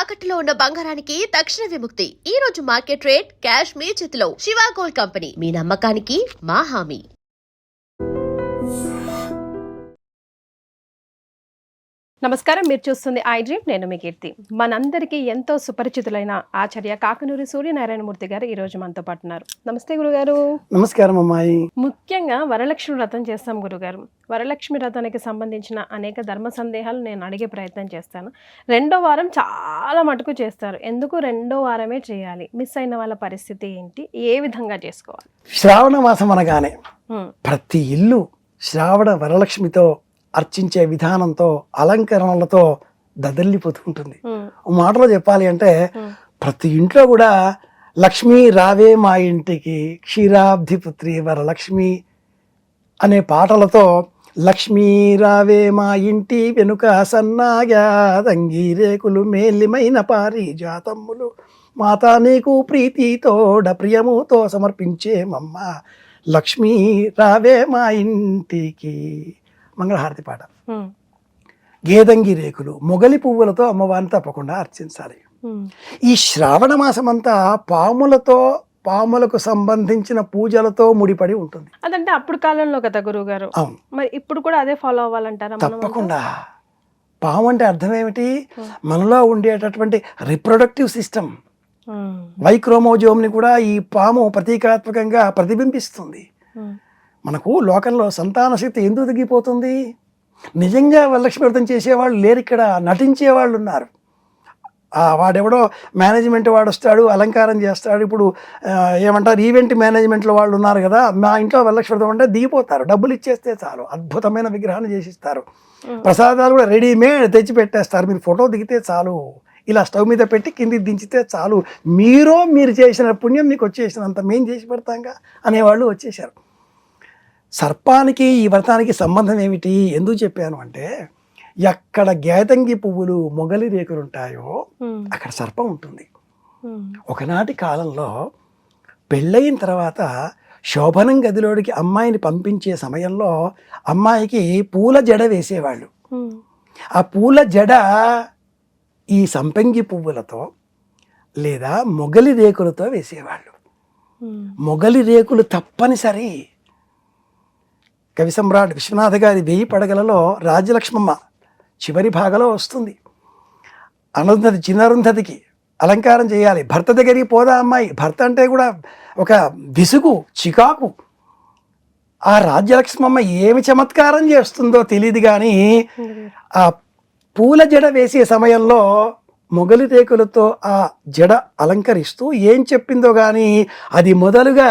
తాకట్టులో ఉన్న బంగారానికి తక్షణ విముక్తి. ఈ రోజు మార్కెట్ రేట్ క్యాష్ మీ చేతిలో. శివ గోల్డ్ కంపెనీ, మీ నమ్మకానికి మా హామీ. నమస్కారం, మీరు చూస్తుంది ఐ డ్రీమ్. నేను మీ కీర్తి. మనందరికీ ఎంతో సుపరిచితులైన ఆచార్య కాకనూరి సూర్యనారాయణమూర్తి గారు ఈ రోజు మనతో పాటు ఉన్నారు. నమస్తే గురుగారు. నమస్కారం అమ్మాయి. ముఖ్యంగా వరలక్ష్మి వ్రతం చేస్తాం గురుగారు. వరలక్ష్మి వ్రతానికి సంబంధించిన అనేక ధర్మ సందేహాలు నేను అడిగే ప్రయత్నం చేస్తాను. రెండో వారం చాలా మటుకు చేస్తారు. ఎందుకు రెండో వారమే చేయాలి? మిస్ అయిన వాళ్ళ పరిస్థితి ఏంటి? ఏ విధంగా చేసుకోవాలి? శ్రావణ మాసం అనగానే ప్రతి ఇల్లు శ్రావణ వరలక్ష్మితో అర్చించే విధానంతో అలంకరణలతో దదల్లిపోతూ ఉంటుంది. మాటలో చెప్పాలి అంటే ప్రతి ఇంట్లో కూడా లక్ష్మీ రావే మా ఇంటికి, క్షీరాబ్ధి పుత్రి వరలక్ష్మి అనే పాటలతో లక్ష్మీ రావే మా ఇంటి వెనుక సన్నాగా దంగిరేకులు మేలిమైన పారిజాతమ్ములు మాతా నీకు ప్రీతితోడ ప్రియముతో సమర్పించే మమ్మ లక్ష్మీ రావే మా ఇంటికి మంగళహారతి పాట. గేదంగి రేకులు మొగలి పువ్వులతో అమ్మవారిని తప్పకుండా అర్చించాలి. ఈ శ్రావణ మాసం అంతా పాములకు సంబంధించిన పూజలతో ముడిపడి ఉంటుంది. అదంటే అప్పుడు కాలంలో కదా గురువు గారు. అవును, మరి ఇప్పుడు కూడా అదే ఫాలో అవ్వాలంటారా? తప్పకుండా. పాము అంటే అర్థం ఏమిటి? మనలో ఉండేటటువంటి రిప్రొడక్టివ్ సిస్టమ్, వైక్రోమోజోమ్ని కూడా ఈ పాము ప్రతీకాత్మకంగా ప్రతిబింబిస్తుంది. మనకు లోకంలో సంతాన శక్తి ఎందుకు తగ్గిపోతుంది? నిజంగా వరలక్ష్మి వ్రతం చేసేవాళ్ళు లేరు, ఇక్కడ నటించేవాళ్ళు ఉన్నారు. వాడెవడో మేనేజ్మెంట్ వాడు వస్తాడు, అలంకారం చేస్తాడు. ఇప్పుడు ఏమంటారు, ఈవెంట్ మేనేజ్మెంట్లో వాళ్ళు ఉన్నారు కదా, మా ఇంట్లో వరలక్ష్మి వ్రతం అంటే దిగిపోతారు. డబ్బులు ఇచ్చేస్తే చాలు, అద్భుతమైన విగ్రహాన్ని చేసిస్తారు. ప్రసాదాలు కూడా రెడీమేడ్ తెచ్చి పెట్టేస్తారు. మీరు ఫోటో దిగితే చాలు, ఇలా స్టవ్ మీద పెట్టి కిందికి దించితే చాలు, మీరు చేసిన పుణ్యం మీకు వచ్చేసినంత మేము చేసి పెడతాంగా అనేవాళ్ళు వచ్చేసారు. సర్పానికి ఈ వ్రతానికి సంబంధం ఏమిటి? ఎందుకు చెప్పాను అంటే, ఎక్కడ గేదంగి పువ్వులు మొగలి రేకులు ఉంటాయో అక్కడ సర్పం ఉంటుంది. ఒకనాటి కాలంలో పెళ్ళయిన తర్వాత శోభనం గదిలోకి అమ్మాయిని పంపించే సమయంలో అమ్మాయికి పూల జడ వేసేవాళ్ళు. ఆ పూల జడ ఈ సంపంగి పువ్వులతో లేదా మొగలి రేకులతో వేసేవాళ్ళు. మొగలి రేకులు తప్పనిసరి. కవి సమ్రాట్ విశ్వనాథ గారి 1000 పడగలలో రాజ్యలక్ష్మమ్మ చివరి భాగంలో వస్తుంది. అరుంధతి, చిన్న అరుంధతికి అలంకారం చేయాలి. భర్త దగ్గరికి పోదా అమ్మాయి. భర్త అంటే కూడా ఒక విసుగు, చికాకు. ఆ రాజ్యలక్ష్మమ్మ ఏమి చమత్కారం చేస్తుందో తెలియదు కానీ ఆ పూల జడ వేసే సమయంలో మొగలి రేకులతో ఆ జడ అలంకరిస్తూ ఏం చెప్పిందో కానీ అది మొదలుగా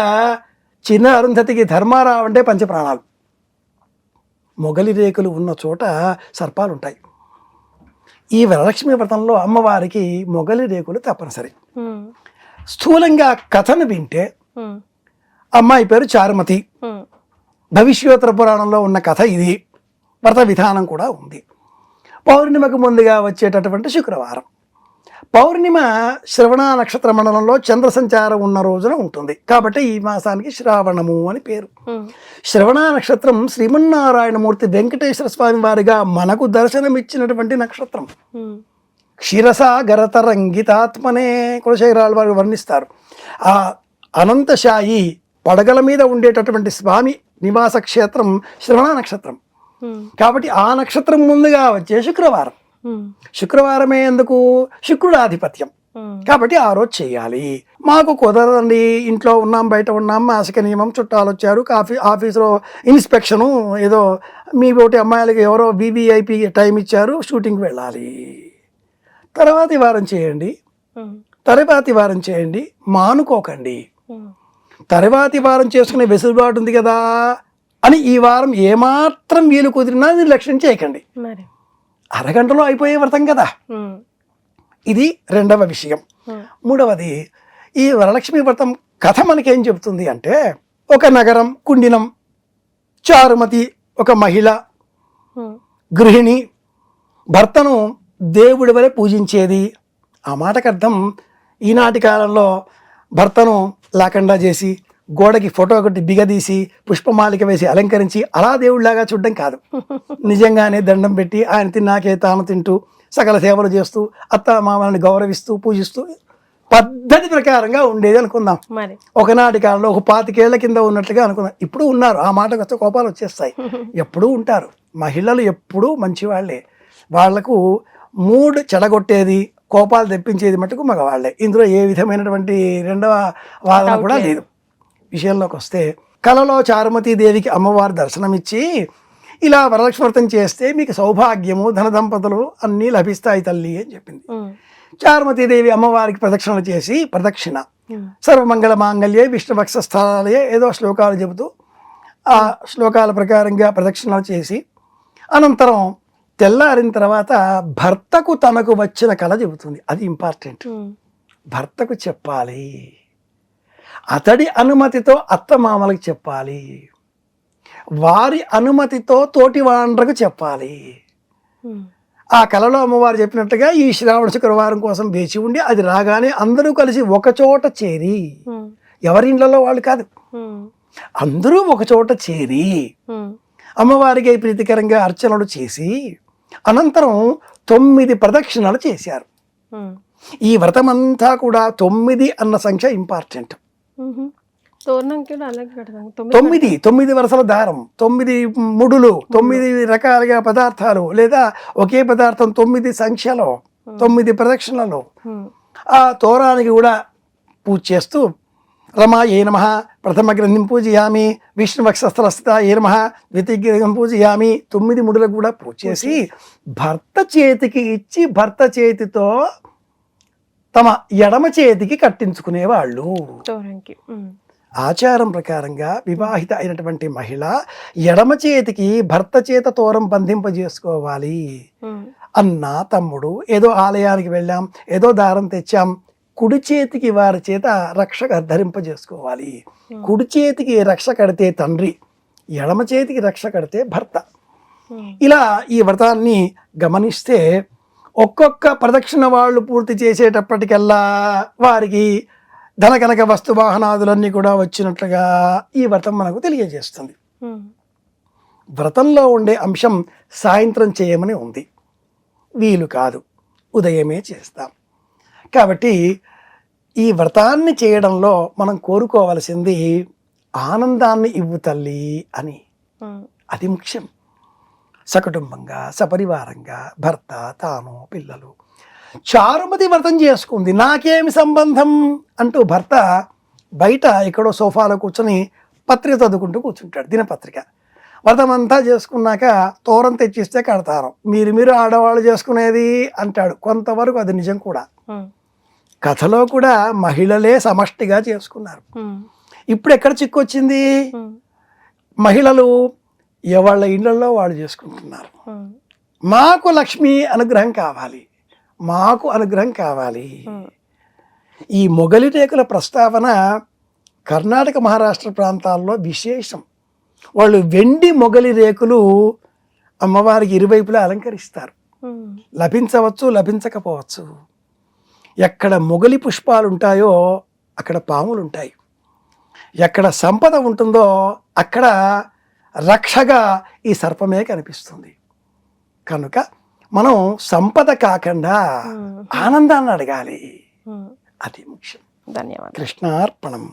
చిన్న అరుంధతికి ధర్మారావు అంటే పంచప్రాణాలు. మొగలి రేకులు ఉన్న చోట సర్పాలు ఉంటాయి. ఈ వరలక్ష్మి వ్రతంలో అమ్మవారికి మొగలి రేకులు తప్పనిసరి. స్థూలంగా కథను వింటే అమ్మాయి పేరు చారుమతి. భవిష్యోత్తర పురాణంలో ఉన్న కథ ఇది. వ్రత విధానం కూడా ఉంది. పౌర్ణిమకు ముందుగా వచ్చేటటువంటి శుక్రవారం. పౌర్ణిమ శ్రవణ నక్షత్ర మండలంలో చంద్ర సంచారం ఉన్న రోజున ఉంటుంది. కాబట్టి ఈ మాసానికి శ్రావణము అని పేరు. శ్రవణ నక్షత్రం శ్రీమన్నారాయణమూర్తి వెంకటేశ్వర స్వామి వారిగా మనకు దర్శనమిచ్చినటువంటి నక్షత్రం. క్షీరసాగరతరంగితాత్మనే కులశేఖరాల వారు వర్ణిస్తారు. ఆ అనంతశాయి పడగల మీద ఉండేటటువంటి స్వామి నివాస క్షేత్రం శ్రవణ నక్షత్రం. కాబట్టి ఆ నక్షత్రం ముందుగా వచ్చే శుక్రవారం. శుక్రవారమే ఎందుకు? శుక్రుడు ఆధిపత్యం. కాబట్టి ఆ రోజు చేయాలి. మాకు కుదరదండి, ఇంట్లో ఉన్నాం, బయట ఉన్నాం, మాసిక నియమం, చుట్టాలు వచ్చారు, ఆఫీసులో ఇన్స్పెక్షను, ఏదో మీ ఒకటి అమ్మాయిలకి ఎవరో VVIP టైం ఇచ్చారు, షూటింగ్కి వెళ్ళాలి, తర్వాతి వారం చేయండి, మానుకోకండి. తర్వాతి వారం చేసుకునే వెసులుబాటు ఉంది కదా అని ఈ వారం ఏమాత్రం వీలు కుదిరినా నిర్లక్ష్యం చేయకండి. అరగంటలో అయిపోయే వ్రతం కదా. ఇది రెండవ విషయం. మూడవది, ఈ వరలక్ష్మి వ్రతం కథ మనకేం చెబుతుంది అంటే, ఒక నగరం, కుండినం, చారుమతి ఒక మహిళ, గృహిణి, భర్తను దేవుడి వలె పూజించేది. ఆ మాటకు అర్థం, ఈనాటి కాలంలో భర్తను లేకుండా చేసి గోడకి ఫోటో ఒకటి బిగదీసి పుష్పమాలిక వేసి అలంకరించి అలా దేవుడిలాగా చూడడం కాదు. నిజంగానే దండం పెట్టి ఆయన తిన్నాకే తాను తింటూ సకల సేవలు చేస్తూ అత్త మామల్ని గౌరవిస్తూ పూజిస్తూ పద్ధతి ప్రకారంగా ఉండేది అనుకుందాం. మరి ఒకనాటి కాలంలో ఒక 25 ఏళ్ల కింద ఉన్నట్లుగా అనుకుందాం. ఇప్పుడు ఉన్నారు, ఆ మాటకు వస్తే కోపాలు వచ్చేస్తాయి. ఎప్పుడూ ఉంటారు. మహిళలు ఎప్పుడూ మంచివాళ్లే. వాళ్లకు మూడ్ చెడగొట్టేది, కోపాలు తెప్పించేది మటుకు మగవాళ్లే. ఇందులో ఏ విధమైనటువంటి రెండవ వాదన కూడా లేదు. విషయంలోకి వస్తే కలలో చారుమతీదేవికి అమ్మవారు దర్శనమిచ్చి ఇలా వరలక్ష్మి వ్రతం చేస్తే మీకు సౌభాగ్యము, ధన దంపతులు అన్నీ లభిస్తాయి తల్లి అని చెప్పింది. చారుమతీదేవి అమ్మవారికి ప్రదక్షిణలు చేసి, ప్రదక్షిణ సర్వమంగళ మాంగళ్యే విష్ణువక్ష స్థానాలే ఏదో శ్లోకాలు చెబుతూ ఆ శ్లోకాల ప్రకారంగా ప్రదక్షిణలు చేసి అనంతరం తెల్లారిన తర్వాత భర్తకు తనకు వచ్చిన కళ చెబుతుంది. అది ఇంపార్టెంట్. భర్తకు చెప్పాలి, అతడి అనుమతితో అత్తమామలకు చెప్పాలి, వారి అనుమతితో తోటి వాండ్రకు చెప్పాలి. ఆ కళలో అమ్మవారు చెప్పినట్టుగా ఈ శ్రావణ శుక్రవారం కోసం వేచి ఉండి అది రాగానే అందరూ కలిసి ఒకచోట చేరి, ఎవరి ఇళ్లలో వాళ్ళు కాదు, అందరూ ఒకచోట చేరి అమ్మవారికి ప్రీతికరంగా అర్చనలు చేసి అనంతరం 9 ప్రదక్షిణలు చేశారు. ఈ వ్రతమంతా కూడా 9 అన్న సంఖ్య ఇంపార్టెంట్. 9 వరుసల దారం, 9 ముడులు, 9 రకాలుగా పదార్థాలు, లేదా ఒకే పదార్థం 9 సంఖ్యలో 9 ప్రదక్షిణలు. ఆ తోరానికి కూడా పూజ చేస్తూ రమాయే నమః ప్రథమ గ్రంథిం పూజయామి, విష్ణువక్షస్థలస్థితాయే నమః ద్వితీయ గ్రంథిం పూజయామి. 9 ముడులకు కూడా పూజ చేసి భర్త చేతికి ఇచ్చి భర్త చేతితో తమ ఎడమ చేతికి కట్టించుకునేవాళ్ళు. ఆచారం ప్రకారంగా వివాహిత అయినటువంటి మహిళ ఎడమ చేతికి భర్త చేత తోరం బంధింపజేసుకోవాలి. అన్న తమ్ముడు ఏదో ఆలయానికి వెళ్ళాం, ఏదో దారం తెచ్చాం, కుడి చేతికి వారి చేత రక్ష ధరింపజేసుకోవాలి. కుడి చేతికి రక్ష కడితే తండ్రి, ఎడమ చేతికి రక్ష కడితే భర్త. ఇలా ఈ వ్రతాన్ని గమనిస్తే ఒక్కొక్క ప్రదక్షిణ వాళ్ళు పూర్తి చేసేటప్పటికల్లా వారికి ధనకనక వస్తు వాహనాదులన్నీ కూడా వచ్చినట్లుగా ఈ వ్రతం మనకు తెలియజేస్తుంది. వ్రతంలో ఉండే అంశం సాయంత్రం చేయమని ఉంది, వీలు కాదు, ఉదయమే చేస్తాం. కాబట్టి ఈ వ్రతాన్ని చేయడంలో మనం కోరుకోవలసింది ఆనందాన్ని ఇవ్వు తల్లి అని. అది ముఖ్యం. సకుటుంబంగా సపరివారంగా భర్త, తాను, పిల్లలు. చారుమతి వ్రతం చేసుకుంది, నాకేమి సంబంధం అంటూ భర్త బయట ఎక్కడో సోఫాలో కూర్చొని పత్రిక చదువుకుంటూ కూర్చుంటాడు, దినపత్రిక. వ్రతం అంతా చేసుకున్నాక తోరం తెచ్చిస్తే కడతారు, మీరు ఆడవాళ్ళు చేసుకునేది అంటాడు. కొంతవరకు అది నిజం కూడా. కథలో కూడా మహిళలే సమష్టిగా చేసుకున్నారు. ఇప్పుడు ఎక్కడ చిక్కొచ్చింది? మహిళలు ఎవళ్ళ ఇళ్లలో వాళ్ళు చేసుకుంటున్నారు. మాకు లక్ష్మి అనుగ్రహం కావాలి, మాకు అనుగ్రహం కావాలి. ఈ మొగలి రేకుల ప్రస్తావన కర్ణాటక మహారాష్ట్ర ప్రాంతాల్లో విశేషం. వాళ్ళు వెండి మొగలి రేకులు అమ్మవారికి ఇరువైపులా అలంకరిస్తారు. లభించవచ్చు, లభించకపోవచ్చు. ఎక్కడ మొగలి పుష్పాలు ఉంటాయో అక్కడ పాములు ఉంటాయి, ఎక్కడ సంపద ఉంటుందో అక్కడ రక్షగా ఈ సర్పమే కనిపిస్తుంది. కనుక మనం సంపద కాకుండా ఆనందాన్ని అడగాలి, అది ముఖ్యం. ధన్యవాదాలు. కృష్ణార్పణం.